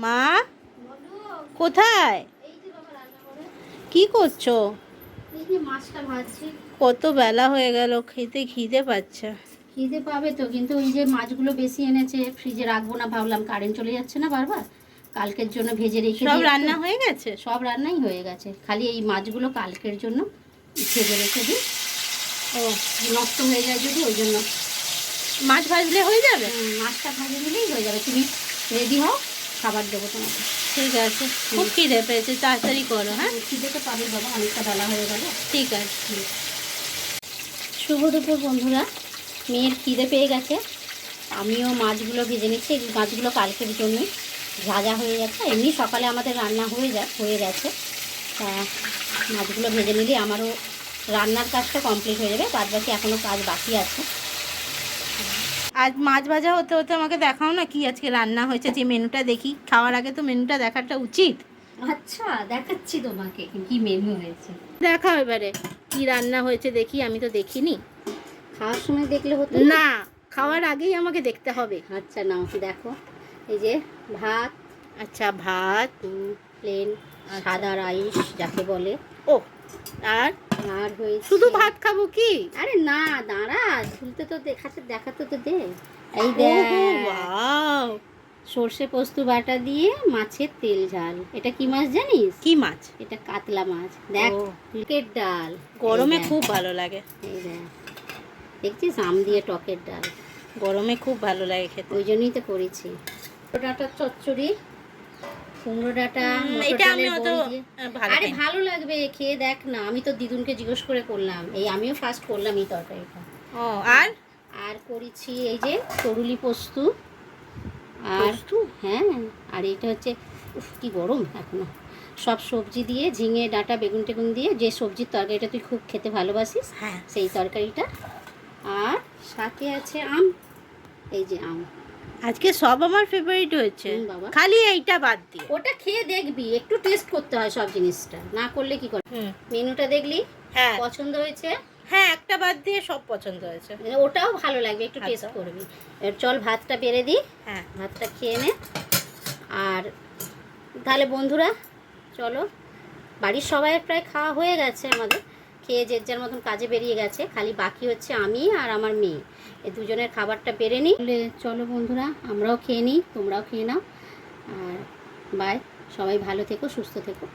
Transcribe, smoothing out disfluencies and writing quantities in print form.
মা কোথায়? কি করছো? মাছটা ভাজছি। কত বেলা হয়ে গেল, খেতে খিদে পাচ্ছে। খিদে পাবে তো, কিন্তু ওই যে মাছগুলো বেশি এনেছে, ফ্রিজে রাখবো না ভাবলাম, কারেন্ট চলে যাচ্ছে না বারবার, কালকের জন্য ভেজে রেখে সব দিই। রান্না হয়ে গেছে? সব রান্নাই হয়ে গেছে, খালি এই মাছগুলো কালকের জন্য ভেজে রেখে দিই। ও নষ্ট হয়ে যায় যদি, ওই জন্য। মাছ ভাজলে হয়ে যাবে? মাছটা ভাজে নিলেই হয়ে যাবে। তুমি রেডি হও, খাবার দেবো তোমাকে। ঠিক আছে, খুব খিদে পেয়েছে, তাড়াতাড়ি করো। হ্যাঁ, খিদে তো পাবে বাবা, অনেকটা বেলা হয়ে গেল। ঠিক আছে। শুভ দুপুর বন্ধুরা। মেয়ের খিদে পেয়ে গেছে, আমিও মাছগুলো ভেজে নিচ্ছি। এই মাছগুলো কালকের জন্যই ভাজা হয়ে গেছে, এমনি সকালে আমাদের রান্না হয়ে গেছে। তা মাছগুলো ভেজে নিলে আমারও রান্নার কাজটা কমপ্লিট হয়ে যাবে, বাদ বাকি এখনও কাজ বাকি আছে। আজ মাছ ভাজা হতে হতে আমাকে দেখাও না কি আজকে রান্না হয়েছে, যে মেনুটা দেখি। খাওয়ার আগে তো মেনুটা দেখাটা উচিত। আচ্ছা, দেখাচ্ছি তোমাকে কি মেনু হয়েছে। দেখাও এবারে কি রান্না হয়েছে দেখি, আমি তো দেখিনি। খাওয়ার সময় দেখলে হতো না, খাওয়ার আগেই আমাকে দেখতে হবে। আচ্ছা নাও দেখো, এই যে ভাত। আচ্ছা, ভাত প্লেন সাদা রাইস যাকে বলে। ও, আর আর হয়েছে শুধু ভাত খাবো কি? আরে না, দাঁড়া, শুনতে তো দেখাতে তো দে। এই দেখ, ওয়াও, সর্ষে পোস্ত বাটা দিয়ে মাছের তেল ঝাল। এটা কি মাছ জানিস? কি মাছ? এটা কাতলা মাছ। দেখ, টকের ডাল, গরমে খুব ভালো লাগে। এই দেখ, দেখছিস, আম দিয়ে টকের ডাল, গরমে খুব ভালো লাগে খেতে। ওই জন্যই তো করেছি। ডাঁটার চচ্চড়ি, কুমড়ো ডাঁটা, এটা আমি অত ভালো আরে ভালো লাগবে, খেয়ে দেখ না। আমি তো দিদুনকে জিজ্ঞেস করে করলাম, এই আমিও ফার্স্ট করলাম এই তরকারিটা। ও, আর আর করেছি এই যে তরুলি পোস্ত। আর হ্যাঁ, আর এটা হচ্ছে, কি গরম এখনো। সব সবজি দিয়ে, ঝিঙে ডাঁটা বেগুন টেগুন দিয়ে, যে সবজির তরকারিটা তুই খুব খেতে ভালোবাসিস, হ্যাঁ, সেই তরকারিটা। আর সাথে আছে আম, এই যে আম। আজকে সব আমার ফেভারিট হয়েছে বাবা, খালি এইটা বাদ দিয়ে। ওটা খেয়ে দেখবি, একটু টেস্ট করতে হয় সব জিনিসটা, না করলে কি করে। মেনুটা দেখলি? হ্যাঁ, পছন্দ হয়েছে? হ্যাঁ, একটা বাদ দিয়ে সব পছন্দ হয়েছে। ওটাও ভালো লাগবে, একটু টেস্ট করবি। চল ভাতটা বেড়ে দিই। হ্যাঁ, ভাতটা খেয়ে নে। আর তাহলে বন্ধুরা চলো, বাড়ির সবাইয়ের প্রায় খাওয়া হয়ে গেছে, আমাদের খেয়ে যে যার মতন কাজে বেরিয়ে গেছে, খালি বাকি হচ্ছে আমি আর আমার মেয়ে, এই দুজনের খাবারটা বেড়ে নিই। চলো বন্ধুরা, আমরাও খেয়ে নিই, তোমরাও খেয়ে নাও। আর বাই, সবাই ভালো থেকো, সুস্থ থেকো।